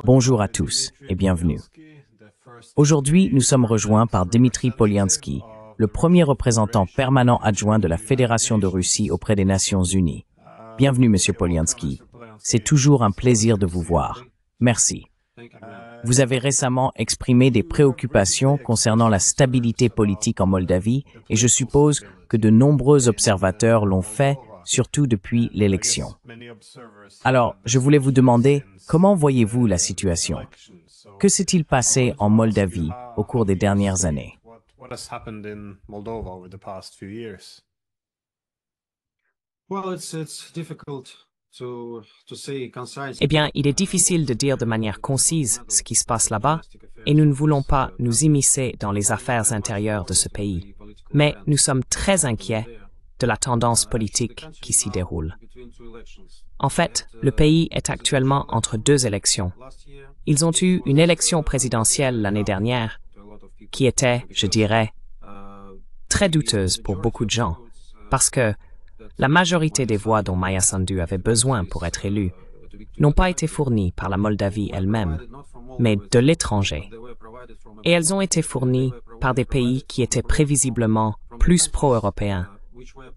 Bonjour à tous et bienvenue. Aujourd'hui, nous sommes rejoints par Dmitry Polyansky, le premier représentant permanent adjoint de la Fédération de Russie auprès des Nations Unies. Bienvenue, Monsieur Polyansky. C'est toujours un plaisir de vous voir. Merci. Vous avez récemment exprimé des préoccupations concernant la stabilité politique en Moldavie et je suppose que de nombreux observateurs l'ont fait, surtout depuis l'élection. Alors, je voulais vous demander, comment voyez-vous la situation? Que s'est-il passé en Moldavie au cours des dernières années? Eh bien, il est difficile de dire de manière concise ce qui se passe là-bas, et nous ne voulons pas nous immiscer dans les affaires intérieures de ce pays. Mais nous sommes très inquiets de la tendance politique qui s'y déroule. En fait, le pays est actuellement entre deux élections. Ils ont eu une élection présidentielle l'année dernière, qui était, je dirais, très douteuse pour beaucoup de gens, parce que la majorité des voix dont Maia Sandu avait besoin pour être élue n'ont pas été fournies par la Moldavie elle-même, mais de l'étranger. Et elles ont été fournies par des pays qui étaient prévisiblement plus pro-européens,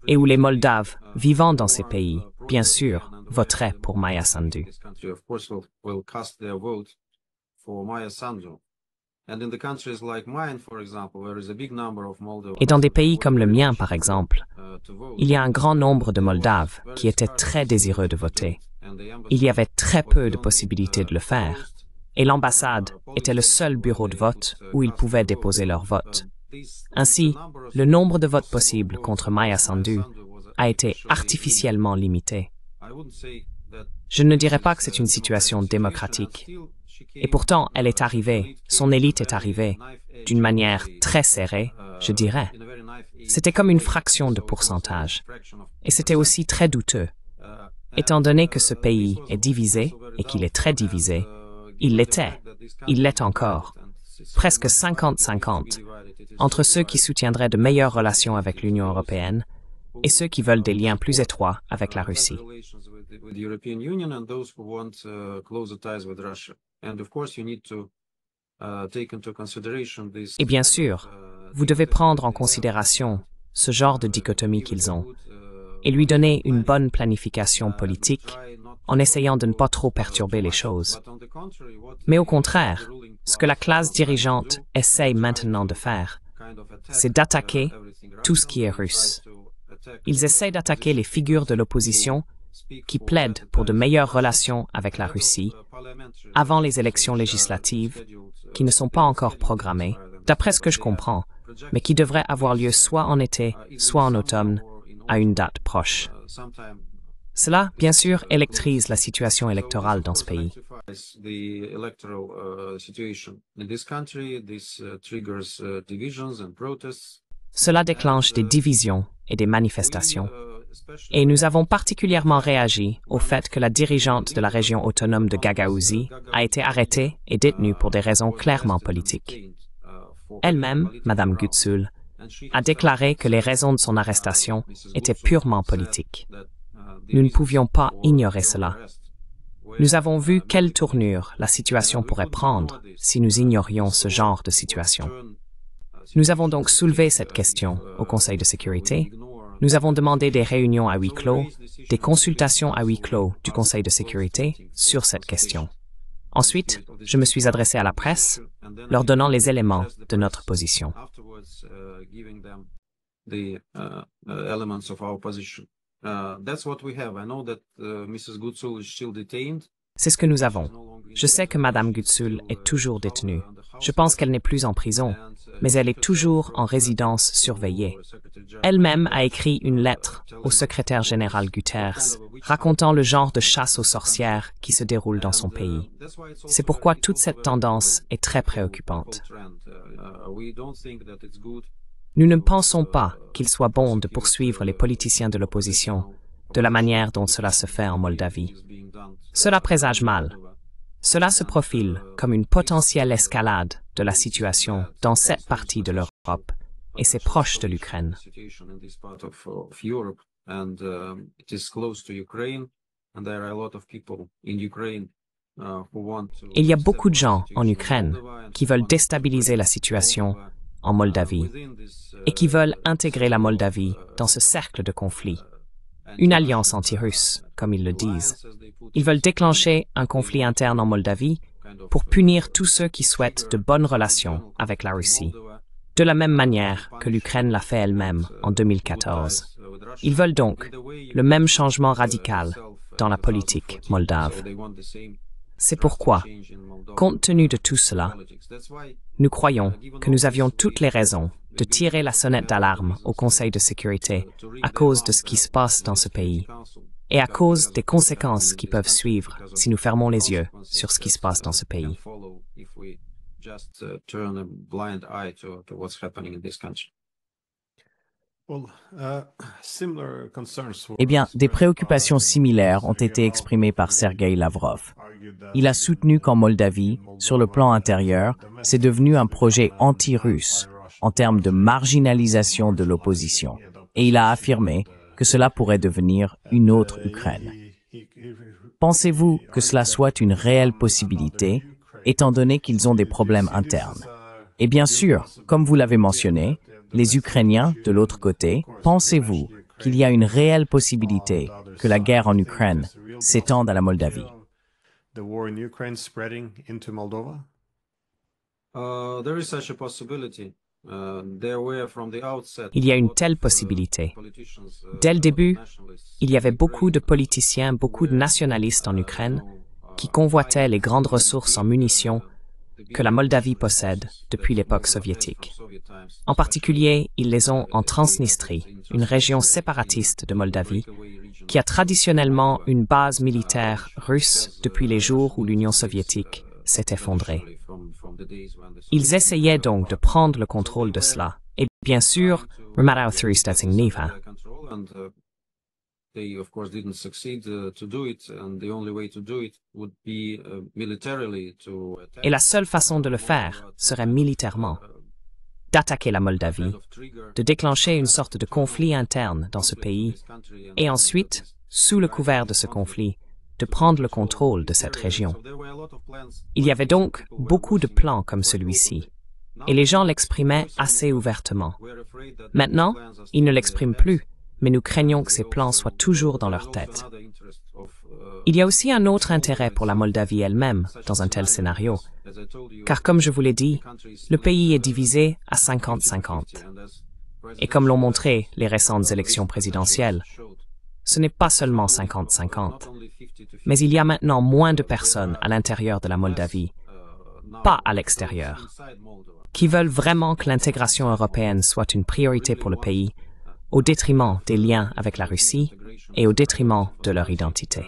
et où les Moldaves vivant dans ces pays, bien sûr, voteraient pour Maia Sandu. Et dans des pays comme le mien, par exemple, il y a un grand nombre de Moldaves qui étaient très désireux de voter. Il y avait très peu de possibilités de le faire, et l'ambassade était le seul bureau de vote où ils pouvaient déposer leur vote. Ainsi, le nombre de votes possibles contre Maia Sandu a été artificiellement limité. Je ne dirais pas que c'est une situation démocratique. Et pourtant, elle est arrivée, son élite est arrivée, d'une manière très serrée, je dirais. C'était comme une fraction de pourcentage. Et c'était aussi très douteux. Étant donné que ce pays est divisé, et qu'il est très divisé, il l'était, il l'est encore, presque 50-50, entre ceux qui soutiendraient de meilleures relations avec l'Union européenne et ceux qui veulent des liens plus étroits avec la Russie. Et bien sûr, vous devez prendre en considération ce genre de dichotomie qu'ils ont et lui donner une bonne planification politique en essayant de ne pas trop perturber les choses. Mais au contraire, ce que la classe dirigeante essaye maintenant de faire, c'est d'attaquer tout ce qui est russe. Ils essayent d'attaquer les figures de l'opposition qui plaident pour de meilleures relations avec la Russie avant les élections législatives qui ne sont pas encore programmées, d'après ce que je comprends, mais qui devraient avoir lieu soit en été, soit en automne, à une date proche. Cela, bien sûr, électrise la situation électorale dans ce pays. Cela déclenche des divisions et des manifestations. Et nous avons particulièrement réagi au fait que la dirigeante de la région autonome de Gagaouzie a été arrêtée et détenue pour des raisons clairement politiques. Elle-même, Madame Gutsul, a déclaré que les raisons de son arrestation étaient purement politiques. Nous ne pouvions pas ignorer cela. Nous avons vu quelle tournure la situation pourrait prendre si nous ignorions ce genre de situation. Nous avons donc soulevé cette question au Conseil de sécurité. Nous avons demandé des réunions à huis clos, des consultations à huis clos du Conseil de sécurité sur cette question. Ensuite, je me suis adressé à la presse, leur donnant les éléments de notre position. C'est ce que nous avons. Je sais que Madame Gutsul est toujours détenue. Je pense qu'elle n'est plus en prison, mais elle est toujours en résidence surveillée. Elle-même a écrit une lettre au secrétaire général Guterres, racontant le genre de chasse aux sorcières qui se déroule dans son pays. C'est pourquoi toute cette tendance est très préoccupante. Nous ne pensons pas qu'il soit bon de poursuivre les politiciens de l'opposition de la manière dont cela se fait en Moldavie. Cela présage mal. Cela se profile comme une potentielle escalade de la situation dans cette partie de l'Europe et c'est proche de l'Ukraine. Il y a beaucoup de gens en Ukraine qui veulent déstabiliser la situation en Moldavie et qui veulent intégrer la Moldavie dans ce cercle de conflit, une alliance anti-russe, comme ils le disent. Ils veulent déclencher un conflit interne en Moldavie pour punir tous ceux qui souhaitent de bonnes relations avec la Russie, de la même manière que l'Ukraine l'a fait elle-même en 2014. Ils veulent donc le même changement radical dans la politique moldave. C'est pourquoi, compte tenu de tout cela, nous croyons que nous avions toutes les raisons de tirer la sonnette d'alarme au Conseil de sécurité à cause de ce qui se passe dans ce pays et à cause des conséquences qui peuvent suivre si nous fermons les yeux sur ce qui se passe dans ce pays. Eh bien, des préoccupations similaires ont été exprimées par Sergueï Lavrov. Il a soutenu qu'en Moldavie, sur le plan intérieur, c'est devenu un projet anti-russe en termes de marginalisation de l'opposition. Et il a affirmé que cela pourrait devenir une autre Ukraine. Pensez-vous que cela soit une réelle possibilité, étant donné qu'ils ont des problèmes internes? Et bien sûr, comme vous l'avez mentionné, les Ukrainiens, de l'autre côté, pensez-vous qu'il y a une réelle possibilité que la guerre en Ukraine s'étende à la Moldavie? Il y a une telle possibilité. Dès le début, il y avait beaucoup de politiciens, beaucoup de nationalistes en Ukraine qui convoitaient les grandes ressources en munitions que la Moldavie possède depuis l'époque soviétique. En particulier, ils les ont en Transnistrie, une région séparatiste de Moldavie, qui a traditionnellement une base militaire russe depuis les jours où l'Union soviétique s'est effondrée. Ils essayaient donc de prendre le contrôle de cela, et bien sûr, rematau Niva. Et la seule façon de le faire serait militairement, d'attaquer la Moldavie, de déclencher une sorte de conflit interne dans ce pays, et ensuite, sous le couvert de ce conflit, de prendre le contrôle de cette région. Il y avait donc beaucoup de plans comme celui-ci, et les gens l'exprimaient assez ouvertement. Maintenant, ils ne l'expriment plus, mais nous craignons que ces plans soient toujours dans leur tête. Il y a aussi un autre intérêt pour la Moldavie elle-même dans un tel scénario, car comme je vous l'ai dit, le pays est divisé à 50-50. Et comme l'ont montré les récentes élections présidentielles, ce n'est pas seulement 50-50, mais il y a maintenant moins de personnes à l'intérieur de la Moldavie, pas à l'extérieur, qui veulent vraiment que l'intégration européenne soit une priorité pour le pays, au détriment des liens avec la Russie et au détriment de leur identité.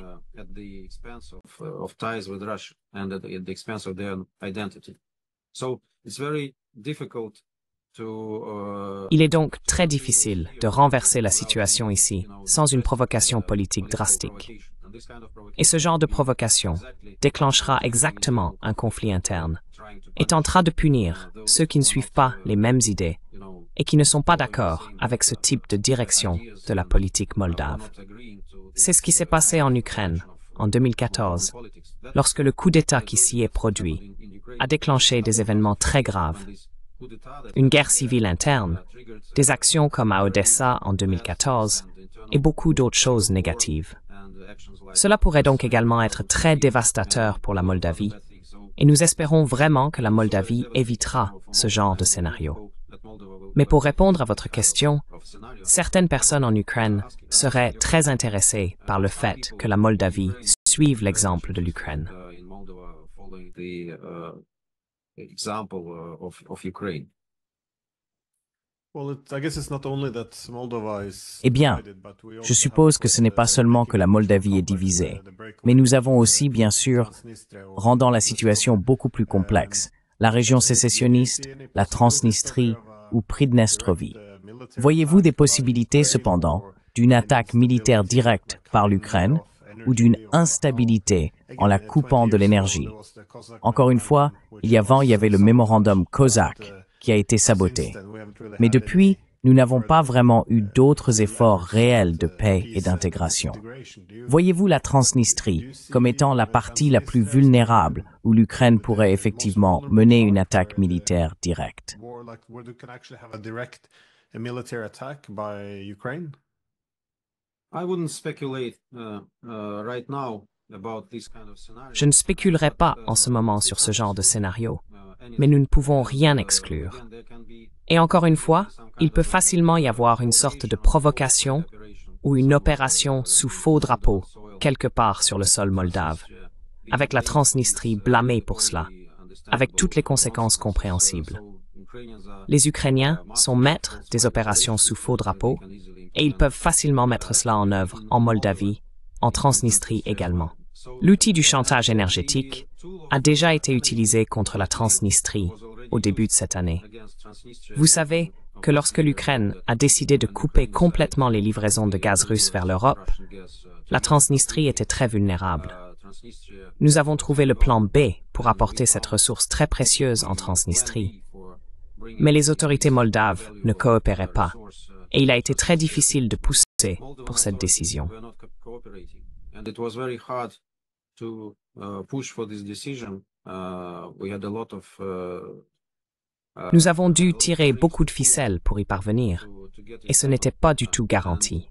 Il est donc très difficile de renverser la situation ici sans une provocation politique drastique. Et ce genre de provocation déclenchera exactement un conflit interne et tentera de punir ceux qui ne suivent pas les mêmes idées et qui ne sont pas d'accord avec ce type de direction de la politique moldave. C'est ce qui s'est passé en Ukraine en 2014, lorsque le coup d'État qui s'y est produit a déclenché des événements très graves. Une guerre civile interne, des actions comme à Odessa en 2014 et beaucoup d'autres choses négatives. Cela pourrait donc également être très dévastateur pour la Moldavie et nous espérons vraiment que la Moldavie évitera ce genre de scénario. Mais pour répondre à votre question, certaines personnes en Ukraine seraient très intéressées par le fait que la Moldavie suive l'exemple de l'Ukraine. Eh bien, je suppose que ce n'est pas seulement que la Moldavie est divisée, mais nous avons aussi, bien sûr, rendant la situation beaucoup plus complexe, la région sécessionniste, la Transnistrie ou Pridnestrovie. Voyez-vous des possibilités, cependant, d'une attaque militaire directe par l'Ukraine ou d'une instabilité en la coupant de l'énergie? Encore une fois, il y avait le mémorandum COSAC qui a été saboté. Mais depuis, nous n'avons pas vraiment eu d'autres efforts réels de paix et d'intégration. Voyez-vous la Transnistrie comme étant la partie la plus vulnérable où l'Ukraine pourrait effectivement mener une attaque militaire directe? Je ne spéculerai pas en ce moment sur ce genre de scénario, mais nous ne pouvons rien exclure. Et encore une fois, il peut facilement y avoir une sorte de provocation ou une opération sous faux drapeau quelque part sur le sol moldave, avec la Transnistrie blâmée pour cela, avec toutes les conséquences compréhensibles. Les Ukrainiens sont maîtres des opérations sous faux drapeau et ils peuvent facilement mettre cela en œuvre en Moldavie, en Transnistrie également. L'outil du chantage énergétique a déjà été utilisé contre la Transnistrie au début de cette année. Vous savez que lorsque l'Ukraine a décidé de couper complètement les livraisons de gaz russe vers l'Europe, la Transnistrie était très vulnérable. Nous avons trouvé le plan B pour apporter cette ressource très précieuse en Transnistrie. Mais les autorités moldaves ne coopéraient pas, et il a été très difficile de pousser pour cette décision. Nous avons dû tirer beaucoup de ficelles pour y parvenir, et ce n'était pas du tout garanti.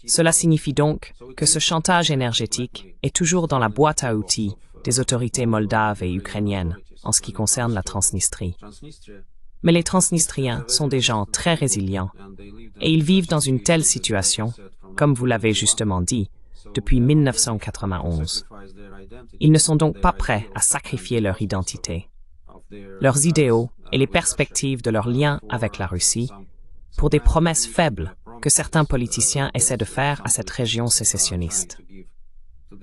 Cela signifie donc que ce chantage énergétique est toujours dans la boîte à outils des autorités moldaves et ukrainiennes en ce qui concerne la Transnistrie. Mais les Transnistriens sont des gens très résilients, et ils vivent dans une telle situation, comme vous l'avez justement dit, depuis 1991. Ils ne sont donc pas prêts à sacrifier leur identité, leurs idéaux et les perspectives de leur lien avec la Russie pour des promesses faibles que certains politiciens essaient de faire à cette région sécessionniste.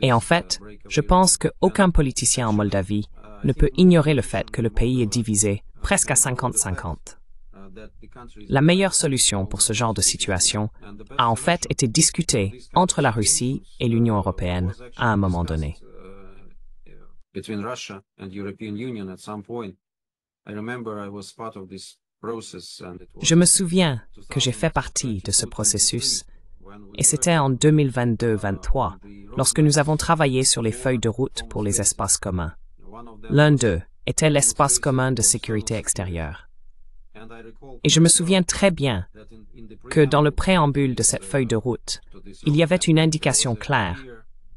Et en fait, je pense qu'aucun politicien en Moldavie ne peut ignorer le fait que le pays est divisé presque à 50-50. La meilleure solution pour ce genre de situation a en fait été discutée entre la Russie et l'Union européenne à un moment donné. Je me souviens que j'ai fait partie de ce processus, et c'était en 2022-23, lorsque nous avons travaillé sur les feuilles de route pour les espaces communs. L'un d'eux était l'espace commun de sécurité extérieure. Et je me souviens très bien que dans le préambule de cette feuille de route, il y avait une indication claire,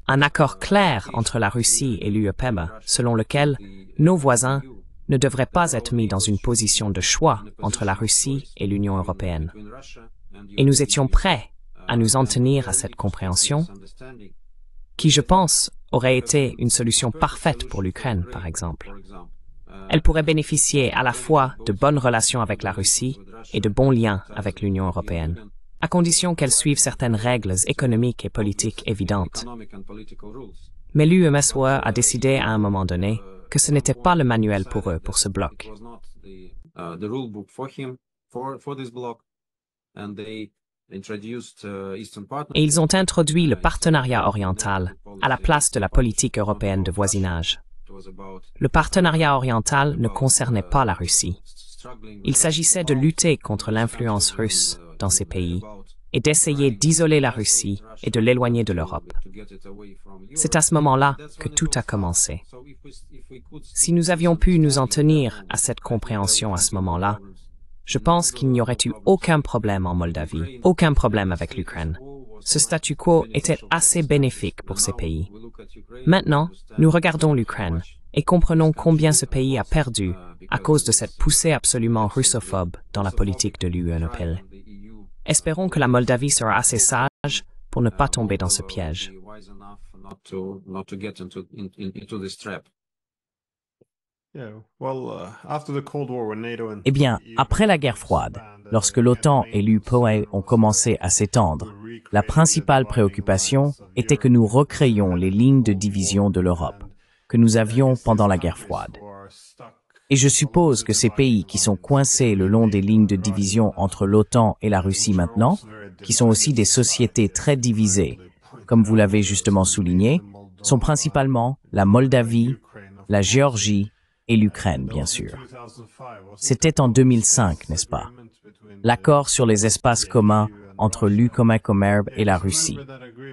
un accord clair entre la Russie et l'UEPEMA, selon lequel nos voisins ne devraient pas être mis dans une position de choix entre la Russie et l'Union européenne. Et nous étions prêts à nous en tenir à cette compréhension, qui, je pense, aurait été une solution parfaite pour l'Ukraine, par exemple. Elle pourrait bénéficier à la fois de bonnes relations avec la Russie et de bons liens avec l'Union européenne, à condition qu'elle suive certaines règles économiques et politiques évidentes. Mais l'UMSOE a décidé à un moment donné que ce n'était pas le manuel pour eux pour ce bloc. Et ils ont introduit le partenariat oriental à la place de la politique européenne de voisinage. Le partenariat oriental ne concernait pas la Russie. Il s'agissait de lutter contre l'influence russe dans ces pays et d'essayer d'isoler la Russie et de l'éloigner de l'Europe. C'est à ce moment-là que tout a commencé. Si nous avions pu nous en tenir à cette compréhension à ce moment-là, je pense qu'il n'y aurait eu aucun problème en Moldavie, aucun problème avec l'Ukraine. Ce statu quo était assez bénéfique pour ces pays. Maintenant, nous regardons l'Ukraine et comprenons combien ce pays a perdu à cause de cette poussée absolument russophobe dans la politique de l'Union. Espérons que la Moldavie sera assez sage pour ne pas tomber dans ce piège. Eh bien, après la guerre froide, lorsque l'OTAN et l'UPOE ont commencé à s'étendre, la principale préoccupation était que nous recréions les lignes de division de l'Europe, que nous avions pendant la guerre froide. Et je suppose que ces pays qui sont coincés le long des lignes de division entre l'OTAN et la Russie maintenant, qui sont aussi des sociétés très divisées, comme vous l'avez justement souligné, sont principalement la Moldavie, la Géorgie et l'Ukraine, bien sûr. C'était en 2005, n'est-ce pas? L'accord sur les espaces communs entre l'Ukomakomerb et la Russie.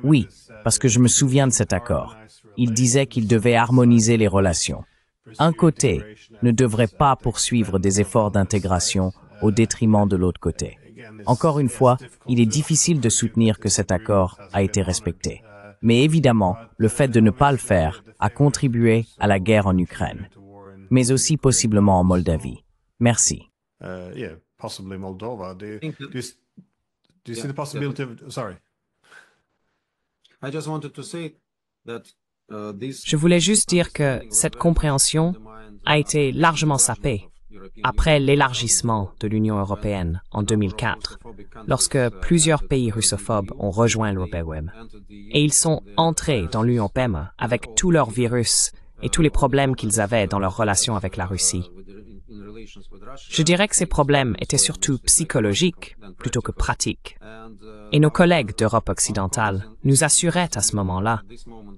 Oui, parce que je me souviens de cet accord. Il disait qu'il devait harmoniser les relations. Un côté ne devrait pas poursuivre des efforts d'intégration au détriment de l'autre côté. Encore une fois, il est difficile de soutenir que cet accord a été respecté. Mais évidemment, le fait de ne pas le faire a contribué à la guerre en Ukraine, mais aussi possiblement en Moldavie. Merci. Possibly Moldova. Do you see the possibility of... Sorry. I just wanted to say that Je voulais juste dire que cette compréhension a été largement sapée après l'élargissement de l'Union européenne en 2004, lorsque plusieurs pays russophobes ont rejoint l'UPM. Et ils sont entrés dans l'UPM avec tous leurs virus et tous les problèmes qu'ils avaient dans leur relation avec la Russie. Je dirais que ces problèmes étaient surtout psychologiques plutôt que pratiques. Et nos collègues d'Europe occidentale nous assuraient à ce moment-là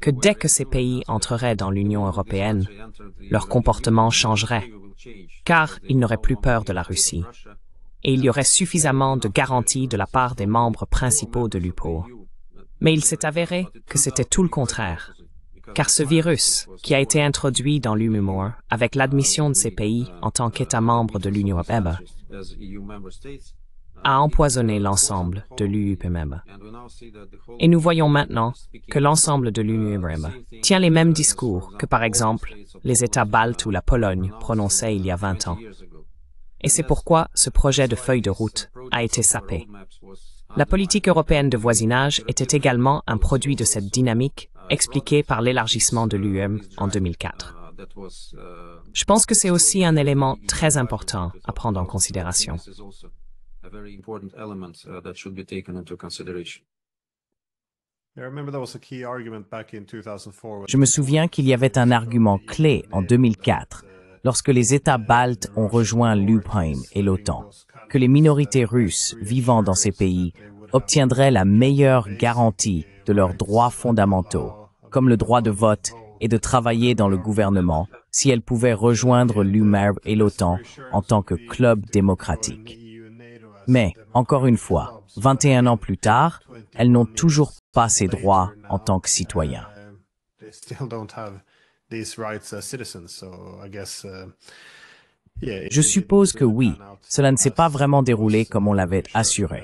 que dès que ces pays entreraient dans l'Union européenne, leur comportement changerait, car ils n'auraient plus peur de la Russie. Et il y aurait suffisamment de garanties de la part des membres principaux de l'UPO. Mais il s'est avéré que c'était tout le contraire. Car ce virus, qui a été introduit dans l'UMUMOR avec l'admission de ces pays en tant qu'États membres de l'Union européenne, a empoisonné l'ensemble de l'UPM. Et nous voyons maintenant que l'ensemble de l'Union européenne tient les mêmes discours que, par exemple, les États baltes ou la Pologne prononçaient il y a 20 ans. Et c'est pourquoi ce projet de feuille de route a été sapé. La politique européenne de voisinage était également un produit de cette dynamique expliquée par l'élargissement de l'UE en 2004. Je pense que c'est aussi un élément très important à prendre en considération. Je me souviens qu'il y avait un argument clé en 2004, lorsque les États baltes ont rejoint l'UPM et l'OTAN, que les minorités russes vivant dans ces pays obtiendraient la meilleure garantie de leurs droits fondamentaux, comme le droit de vote et de travailler dans le gouvernement, si elles pouvaient rejoindre l'UMERB et l'OTAN en tant que club démocratique. Mais, encore une fois, 21 ans plus tard, elles n'ont toujours pas ces droits en tant que citoyens. Je suppose que oui, cela ne s'est pas vraiment déroulé comme on l'avait assuré.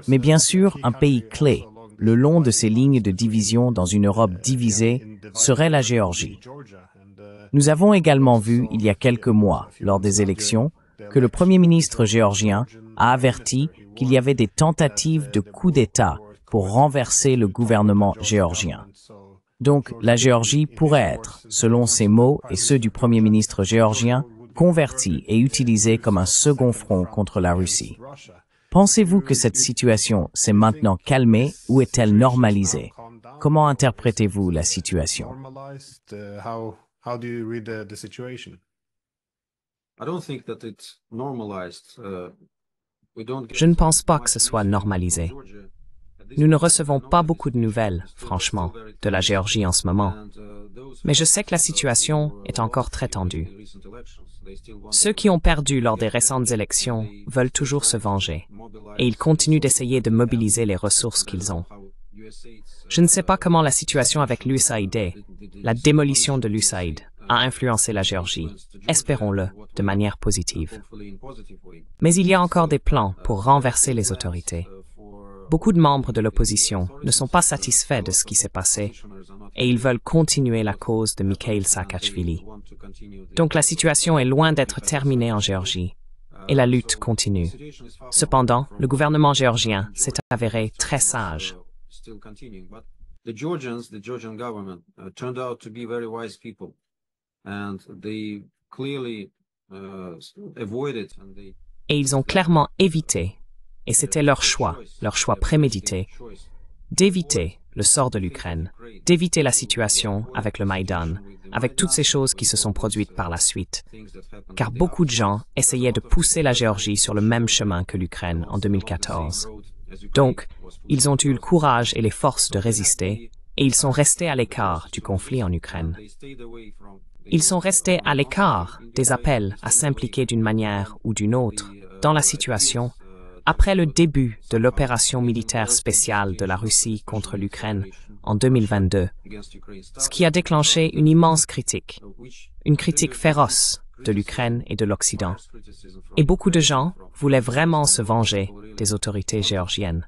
Mais bien sûr, un pays clé, le long de ces lignes de division dans une Europe divisée, serait la Géorgie. Nous avons également vu, il y a quelques mois, lors des élections, que le Premier ministre géorgien a averti qu'il y avait des tentatives de coup d'État pour renverser le gouvernement géorgien. Donc, la Géorgie pourrait être, selon ses mots et ceux du Premier ministre géorgien, convertie et utilisée comme un second front contre la Russie. Pensez-vous que cette situation s'est maintenant calmée ou est-elle normalisée? Comment interprétez-vous la situation? Je ne pense pas que ce soit normalisé. Nous ne recevons pas beaucoup de nouvelles, franchement, de la Géorgie en ce moment. Mais je sais que la situation est encore très tendue. Ceux qui ont perdu lors des récentes élections veulent toujours se venger, et ils continuent d'essayer de mobiliser les ressources qu'ils ont. Je ne sais pas comment la situation avec l'USAID, la démolition de l'USAID, a influencé la Géorgie, espérons-le, de manière positive. Mais il y a encore des plans pour renverser les autorités. Beaucoup de membres de l'opposition ne sont pas satisfaits de ce qui s'est passé et ils veulent continuer la cause de Mikhail Saakashvili. Donc la situation est loin d'être terminée en Géorgie et la lutte continue. Cependant, le gouvernement géorgien s'est avéré très sage. Et ils ont clairement évité, et c'était leur choix prémédité, d'éviter le sort de l'Ukraine, d'éviter la situation avec le Maïdan, avec toutes ces choses qui se sont produites par la suite. Car beaucoup de gens essayaient de pousser la Géorgie sur le même chemin que l'Ukraine en 2014. Donc, ils ont eu le courage et les forces de résister, et ils sont restés à l'écart du conflit en Ukraine. Ils sont restés à l'écart des appels à s'impliquer d'une manière ou d'une autre, dans la situation après le début de l'opération militaire spéciale de la Russie contre l'Ukraine en 2022, ce qui a déclenché une immense critique, une critique féroce de l'Ukraine et de l'Occident. Et beaucoup de gens voulaient vraiment se venger des autorités géorgiennes.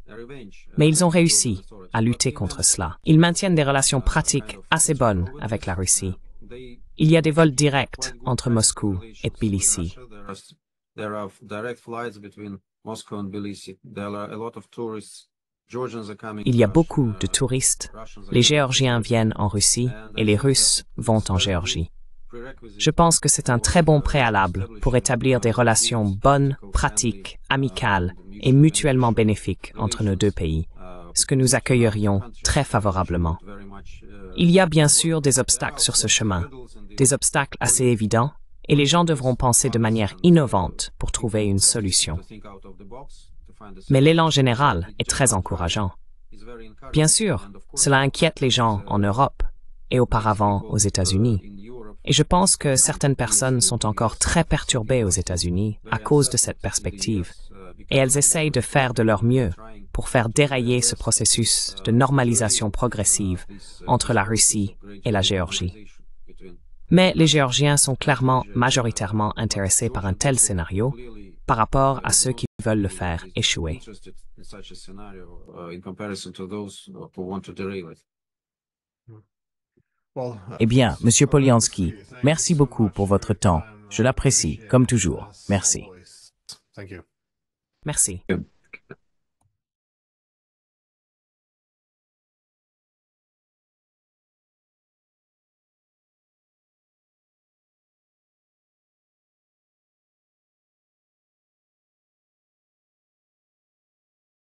Mais ils ont réussi à lutter contre cela. Ils maintiennent des relations pratiques assez bonnes avec la Russie. Il y a des vols directs entre Moscou et Tbilissi. Il y a beaucoup de touristes. Les Géorgiens viennent en Russie et les Russes vont en Géorgie. Je pense que c'est un très bon préalable pour établir des relations bonnes, pratiques, amicales et mutuellement bénéfiques entre nos deux pays, ce que nous accueillerions très favorablement. Il y a bien sûr des obstacles sur ce chemin, des obstacles assez évidents, et les gens devront penser de manière innovante pour trouver une solution. Mais l'élan général est très encourageant. Bien sûr, cela inquiète les gens en Europe et auparavant aux États-Unis. Et je pense que certaines personnes sont encore très perturbées aux États-Unis à cause de cette perspective, et elles essayent de faire de leur mieux pour faire dérailler ce processus de normalisation progressive entre la Russie et la Géorgie. Mais les Géorgiens sont clairement majoritairement intéressés par un tel scénario par rapport à ceux qui veulent le faire échouer. Eh bien, Monsieur Polianski, merci beaucoup pour votre temps. Je l'apprécie, comme toujours. Merci. Merci.